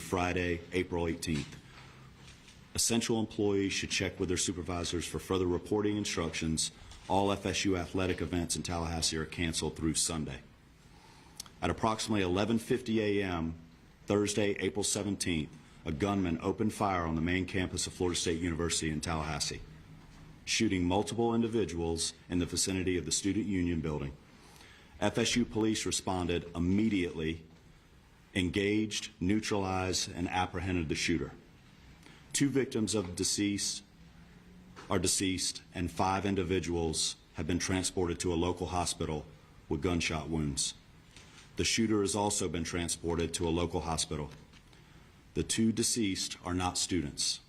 Friday, April 18th. Essential employees should check with their supervisors for further reporting instructions. All FSU athletic events in Tallahassee are canceled through Sunday. At approximately 11:50 a.m. Thursday, April 17th, a gunman opened fire on the main campus of Florida State University in Tallahassee, shooting multiple individuals in the vicinity of the Student Union building. FSU police responded immediately, engaged, neutralized, and apprehended the shooter. 2 victims of deceased are deceased, and 5 individuals have been transported to a local hospital with gunshot wounds. The shooter has also been transported to a local hospital. The 2 deceased are not students.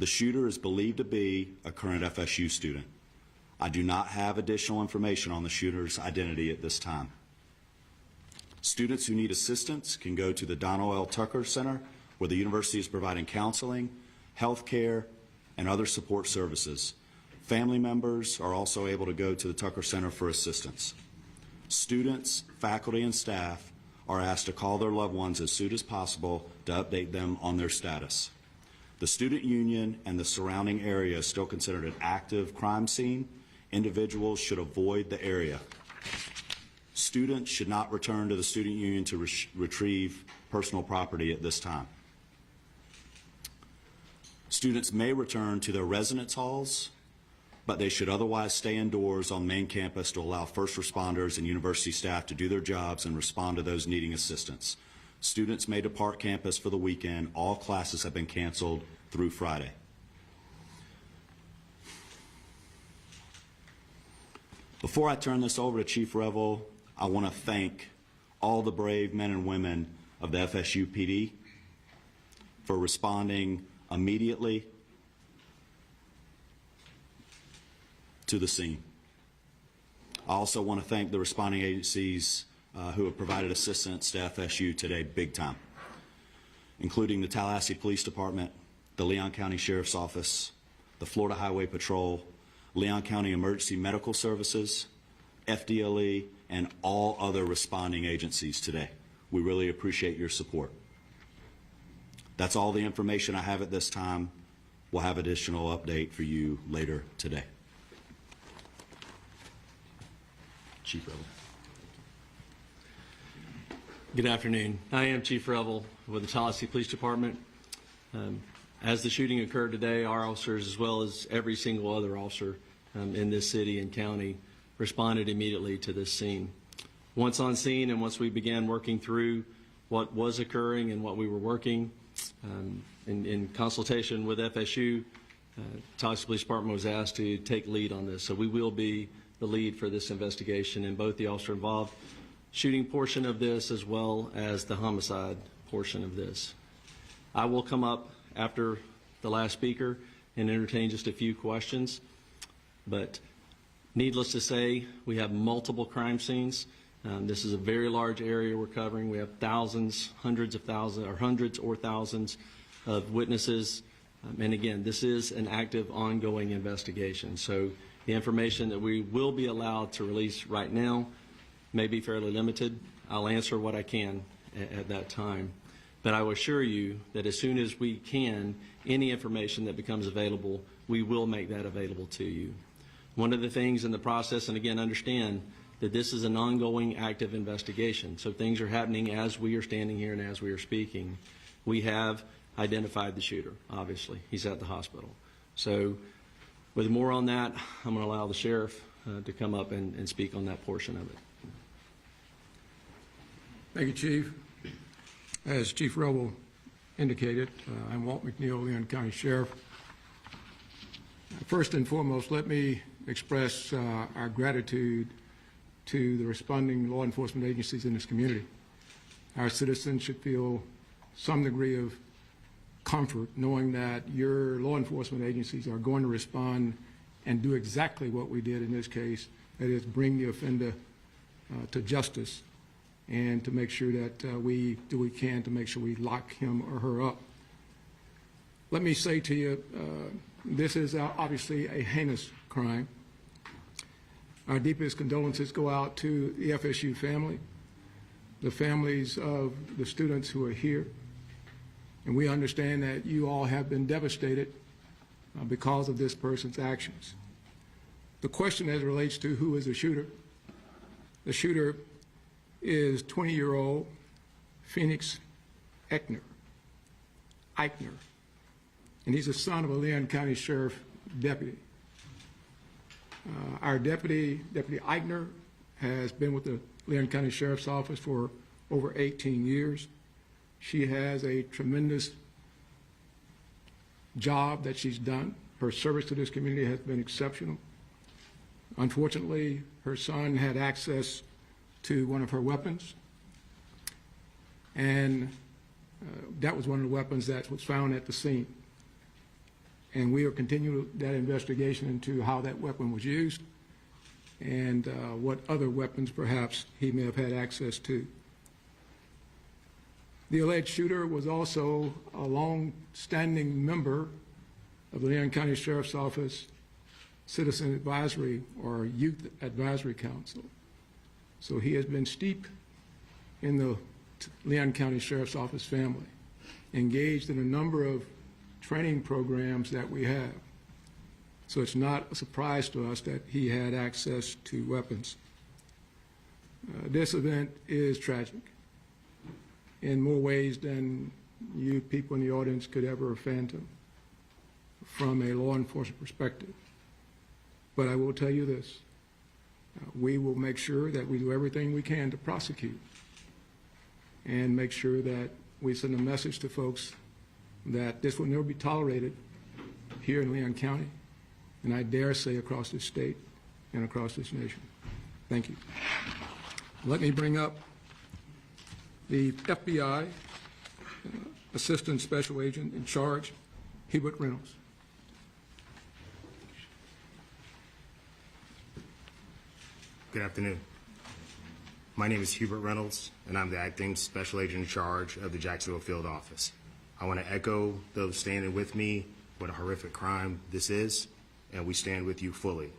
The shooter is believed to be a current FSU student. I do not have additional information on the shooter's identity at this time. Students who need assistance can go to the Donald L. Tucker Center, where the university is providing counseling, health care, and other support services. Family members are also able to go to the Tucker Center for assistance. Students, faculty, and staff are asked to call their loved ones as soon as possible to update them on their status. The student union and the surrounding area is still considered an active crime scene. Individuals should avoid the area. Students should not return to the student union to retrieve personal property at this time. Students may return to their residence halls, but they should otherwise stay indoors on main campus to allow first responders and university staff to do their jobs and respond to those needing assistance. Students may depart campus for the weekend. All classes have been canceled through Friday. Before I turn this over to Chief Revel, I want to thank all the brave men and women of the FSU PD for responding immediately to the scene. I also want to thank the responding agencies who have provided assistance to FSU today big time, including the Tallahassee Police Department, the Leon County Sheriff's Office, the Florida Highway Patrol, Leon County Emergency Medical Services, FDLE, and all other responding agencies today. We really appreciate your support. That's all the information I have at this time. We'll have additional update for you later today. Chief Revel. Good afternoon. I am Chief Revel with the Tallahassee Police Department. As the shooting occurred today, our officers, as well as every single other officer in this city and county, responded immediately to this scene. Once on scene and once we began working through what was occurring and what we were working, in consultation with FSU, Tallahassee Police Department was asked to take lead on this. So we will be the lead for this investigation in both the officer involved shooting portion of this as well as the homicide portion of this. I will come up after the last speaker and entertain just a few questions, but needless to say, we have multiple crime scenes. This is a very large area we're covering. We have thousands, hundreds of thousands, or hundreds or thousands of witnesses. And again, this is an active, ongoing investigation. So the information that we will be allowed to release right now may be fairly limited. I'll answer what I can at that time. But I will assure you that as soon as we can, any information that becomes available, we will make that available to you. One of the things in the process, and again, understand that this is an ongoing active investigation. So things are happening as we are standing here and as we are speaking. We have identified the shooter, obviously. He's at the hospital. So with more on that, I'm going to allow the sheriff to come up and speak on that portion of it. Thank you, Chief. As Chief Revel indicated, I'm Walt McNeil, Leon County Sheriff. First and foremost, let me express our gratitude to the responding law enforcement agencies in this community. Our citizens should feel some degree of comfort knowing that your law enforcement agencies are going to respond and do exactly what we did in this case, that is bring the offender to justice and to make sure that we do what we can to make sure we lock him or her up. Let me say to you, this is obviously a heinous crime. Our deepest condolences go out to the FSU family, the families of the students who are here, And we understand that you all have been devastated because of this person's actions. The question as it relates to who is the shooter is 20-year-old Phoenix Eichner. And he's the son of a Leon County Sheriff deputy. Our Deputy Eichner, has been with the Leon County Sheriff's Office for over 18 years. She has a tremendous job that she's done. Her service to this community has been exceptional. Unfortunately, her son had access to one of her weapons, and that was one of the weapons that was found at the scene. And we are continuing that investigation into how that weapon was used and what other weapons perhaps he may have had access to. The alleged shooter was also a long-standing member of the Leon County Sheriff's Office Citizen Advisory or Youth Advisory Council. So he has been steeped in the Leon County Sheriff's Office family, engaged in a number of training programs that we have. So it's not a surprise to us that he had access to weapons. This event is tragic in more ways than you people in the audience could ever fathom from a law enforcement perspective. But I will tell you this, we will make sure that we do everything we can to prosecute and make sure that we send a message to folks that this will never be tolerated here in Leon County, and I dare say across this state and across this nation. Thank you. Let me bring up the FBI Assistant Special Agent in charge, Hubert Reynolds. Good afternoon. My name is Hubert Reynolds, and I'm the Acting Special Agent in charge of the Jacksonville Field Office. I want to echo those standing with me what a horrific crime this is, and we stand with you fully.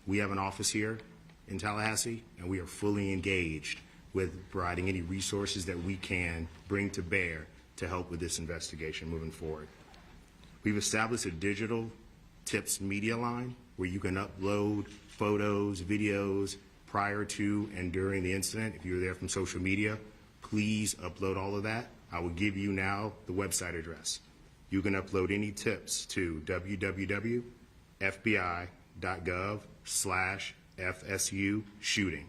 We have an office here in Tallahassee, and we are fully engaged with providing any resources that we can bring to bear to help with this investigation moving forward. We've established a digital tips media line where you can upload photos, videos prior to and during the incident. If you're there from social media, please upload all of that. I will give you now the website address. You can upload any tips to www.fbi.gov/FSU shooting.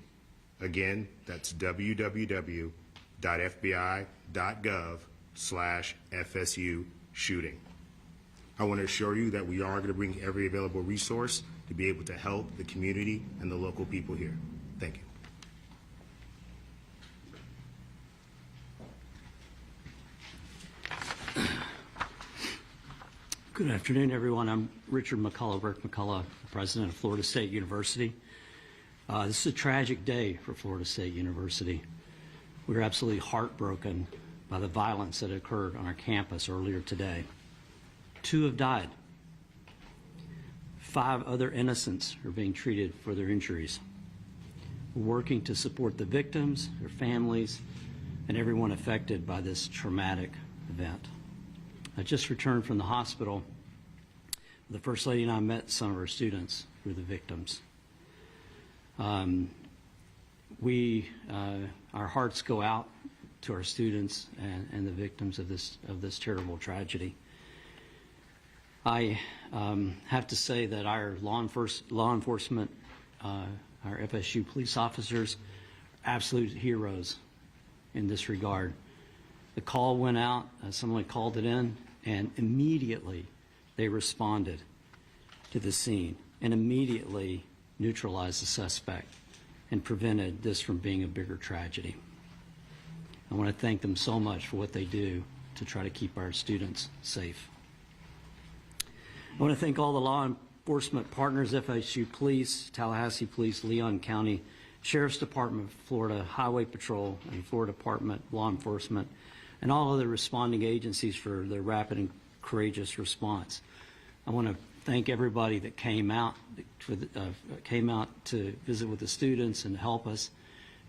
Again, that's www.fbi.gov/FSU shooting. I want to assure you that we are going to bring every available resource to be able to help the community and the local people here. Thank you. Good afternoon, everyone. I'm Richard McCullough, Rick McCullough, President of Florida State University. This is a tragic day for Florida State University. We're absolutely heartbroken by the violence that occurred on our campus earlier today. 2 have died. 5 other innocents are being treated for their injuries. We're working to support the victims, their families, and everyone affected by this traumatic event. I just returned from the hospital. The First Lady and I met some of our students who were the victims. Our hearts go out to our students and the victims of this terrible tragedy. I have to say that our law enforcement, our FSU police officers, are absolute heroes in this regard. The call went out, someone called it in, and immediately they responded to the scene and immediately neutralized the suspect and prevented this from being a bigger tragedy. I want to thank them so much for what they do to try to keep our students safe. I want to thank all the law enforcement partners, FSU Police, Tallahassee Police, Leon County Sheriff's Department, Florida Highway Patrol, and Florida Department of Law Enforcement, and all other responding agencies for their rapid and courageous response. I want to thank everybody that came out to visit with the students and help us,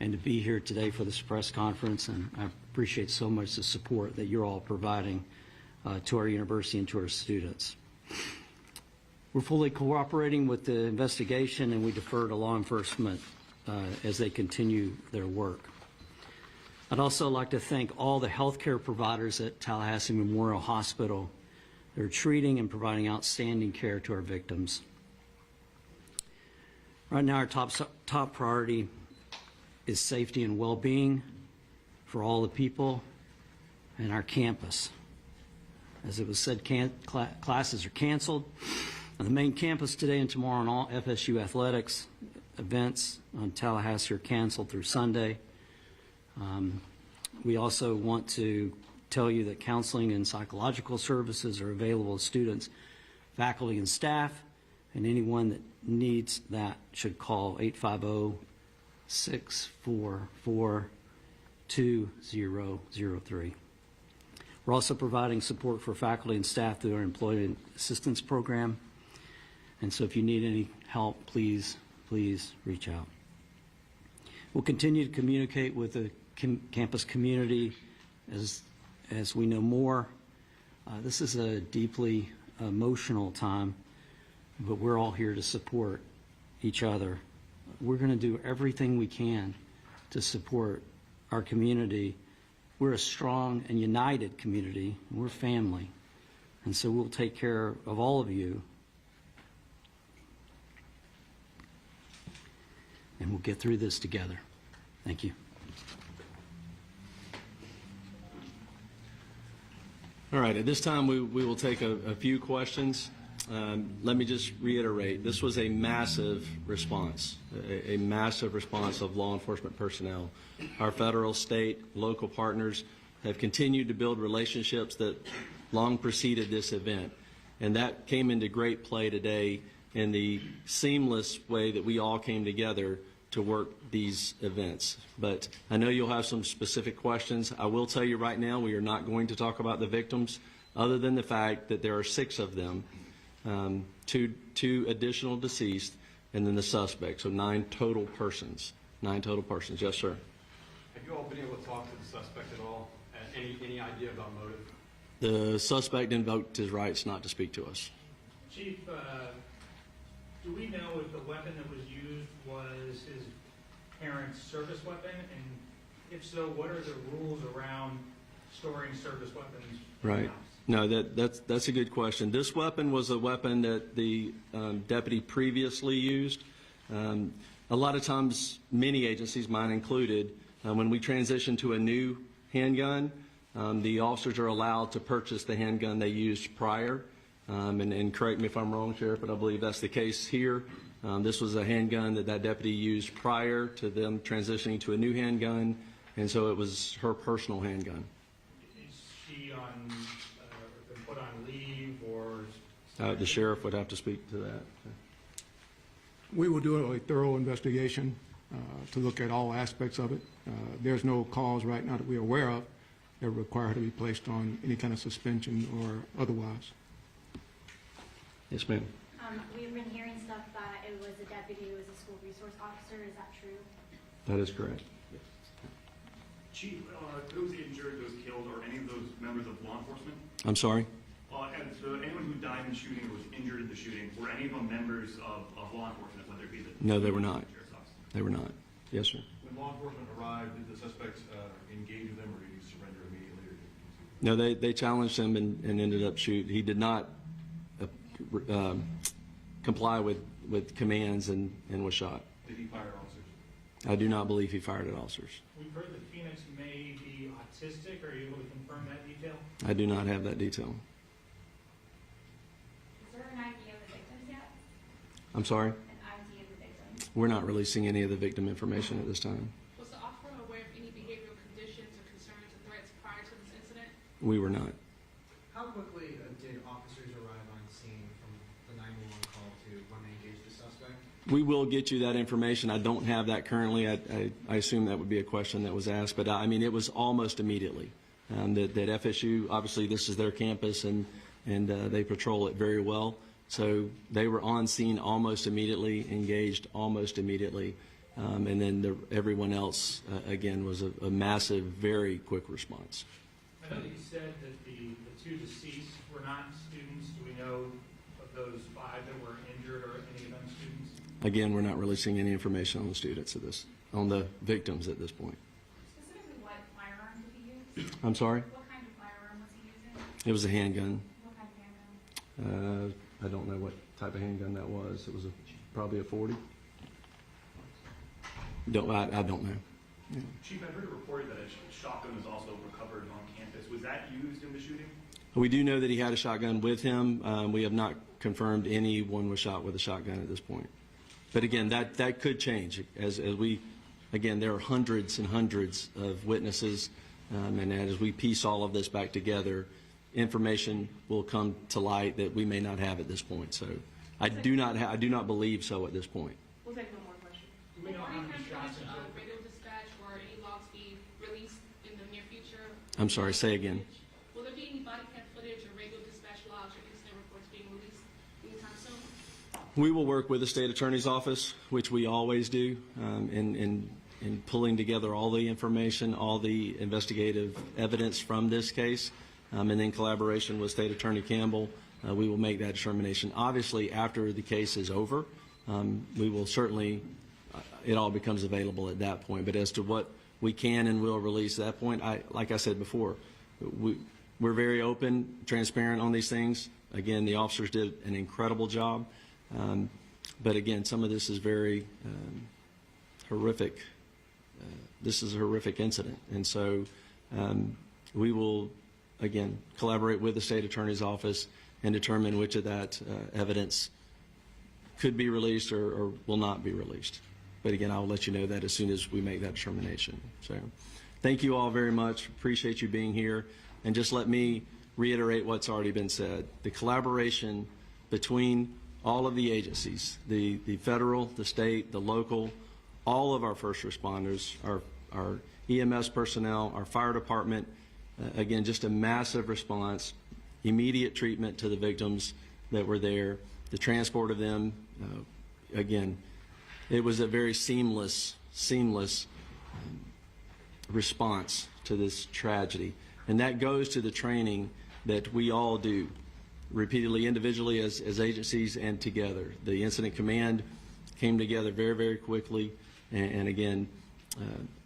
and to be here today for this press conference, and I appreciate so much the support that you're all providing to our university and to our students. We're fully cooperating with the investigation, and we defer to law enforcement as they continue their work. I'd also like to thank all the healthcare providers at Tallahassee Memorial Hospital. They're treating and providing outstanding care to our victims. Right now, our top priority is safety and well-being for all the people and our campus. As it was said, classes are canceled on the main campus today and tomorrow, and all FSU athletics events on Tallahassee are canceled through Sunday. We also want to tell you that counseling and psychological services are available to students, faculty, and staff, and anyone that needs that should call 850-644-2003. We're also providing support for faculty and staff through our Employee Assistance Program. And so if you need any help, please reach out. We'll continue to communicate with the campus community as we know more. This is a deeply emotional time, but we're all here to support each other. We're going to do everything we can to support our community. We're a strong and united community. We're family. And so we'll take care of all of you. And we'll get through this together. Thank you. All right, at this time, we will take a few questions. Let me just reiterate, this was a massive response, a massive response of law enforcement personnel. Our federal, state, local partners have continued to build relationships that long preceded this event, and that came into great play today in the seamless way that we all came together to work these events. But I know you'll have some specific questions. I will tell you right now, we are not going to talk about the victims, other than the fact that there are 6 of them, two additional deceased, and then the suspect. So 9 total persons. 9 total persons. Yes, sir. Have you all been able to talk to the suspect at all? Any idea about motive? The suspect invoked his rights not to speak to us. Chief, do we know if the weapon that was used was his parents' service weapon? And if so, what are the rules around storing service weapons in the Right. house? No, that's a good question. This weapon was a weapon that the deputy previously used. A lot of times, many agencies, mine included, when we transition to a new handgun, the officers are allowed to purchase the handgun they used prior. And correct me if I'm wrong, Sheriff, but I believe that's the case here. This was a handgun that deputy used prior to them transitioning to a new handgun, and so it was her personal handgun. Is she on, been put on leave or? The sheriff would have to speak to that. We will do a thorough investigation to look at all aspects of it. There's no cause right now that we're aware of that require her to be placed on any kind of suspension or otherwise. Yes, ma'am. We've been hearing stuff that it was a deputy who was a school resource officer. Is that true? That is correct. Chief, those injured, those killed, are any of those members of law enforcement? I'm sorry? And so anyone who died in the shooting or was injured in the shooting, were any of them members of law enforcement, whether it be the... No, they were not. sheriff's office? They were not. Yes, sir. When law enforcement arrived, did the suspects engage with them, or did he surrender immediately? Or No, they challenged him and ended up shooting. He did not comply with commands and was shot. did he fire officers? I do not believe he fired at officers. We've heard that Phoenix may be autistic. Are you able to confirm that detail? I do not have that detail. Is there an ID of the victims yet? I'm sorry? An ID of the victims? We're not releasing any of the victim information at this time. Was the officer aware of any behavioral conditions or concerns or threats prior to this incident? We were not. How quickly did officers arrive on scene from the 911 call to when they engaged the suspect? We will get you that information. I don't have that currently. I assume that would be a question that was asked, but I mean, it was almost immediately. That FSU, obviously this is their campus and they patrol it very well. So they were on scene almost immediately, engaged almost immediately. And then everyone else, again, was a massive, very quick response. I know that you said that the two deceased were not students. Do we know of those 5 that were injured or any of them students? Again, we're not releasing any information on the students on the victims at this point. Specifically, what firearm did he use? I'm sorry? What kind of firearm was he using? It was a handgun. What kind of handgun? I don't know what type of handgun that was. It was probably a 40. I don't know. Chief, I heard it reported that a shotgun was also recovered on campus. Was that used in the shooting? We do know that he had a shotgun with him. We have not confirmed anyone was shot with a shotgun at this point. But again, that could change as we, again, there are hundreds and hundreds of witnesses, and as we piece all of this back together, information will come to light that we may not have at this point. So I do not believe so at this point. We'll take one more question. Do we know how many shots in total? Radio dispatch or any logs be released in the near future? I'm sorry, say again. Will there be any body cam footage or radio dispatch logs or incident reports being released anytime soon? We will work with the state attorney's office, which we always do, in pulling together all the information, all the investigative evidence from this case, and in collaboration with State Attorney Campbell, we will make that determination. Obviously, after the case is over, we will certainly, it all becomes available at that point. But as to what we can and will release at that point, like I said before, we're very open, transparent on these things. Again, the officers did an incredible job. But again, some of this is very horrific. This is a horrific incident. And so we will, again, collaborate with the state attorney's office and determine which of that evidence could be released or will not be released. But again, I will let you know that as soon as we make that determination. So thank you all very much. Appreciate you being here. And just let me reiterate what's already been said. The collaboration between all of the agencies, the federal, the state, the local, all of our first responders, our EMS personnel, our fire department, again, just a massive response, immediate treatment to the victims that were there, the transport of them. Again, it was a very seamless response to this tragedy. And that goes to the training that we all do repeatedly, individually as agencies and together. The incident command came together very, very quickly. And again,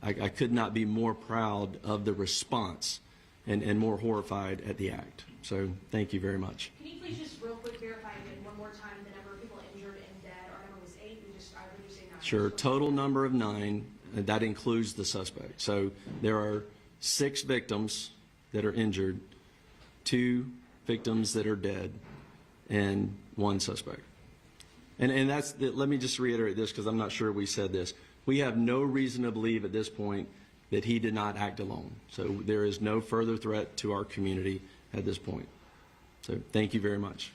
I could not be more proud of the response and more horrified at the act. So thank you very much. Can you please just real quick verify again one more time the number of people injured and dead? Our number was 8. I heard you say 9. Sure. Total number of 9. That includes the suspect. So there are 6 victims that are injured, 2 victims that are dead, and 1 suspect. And that's let me just reiterate this because I'm not sure we said this. We have no reason to believe at this point that he did not act alone. So there is no further threat to our community at this point. So thank you very much.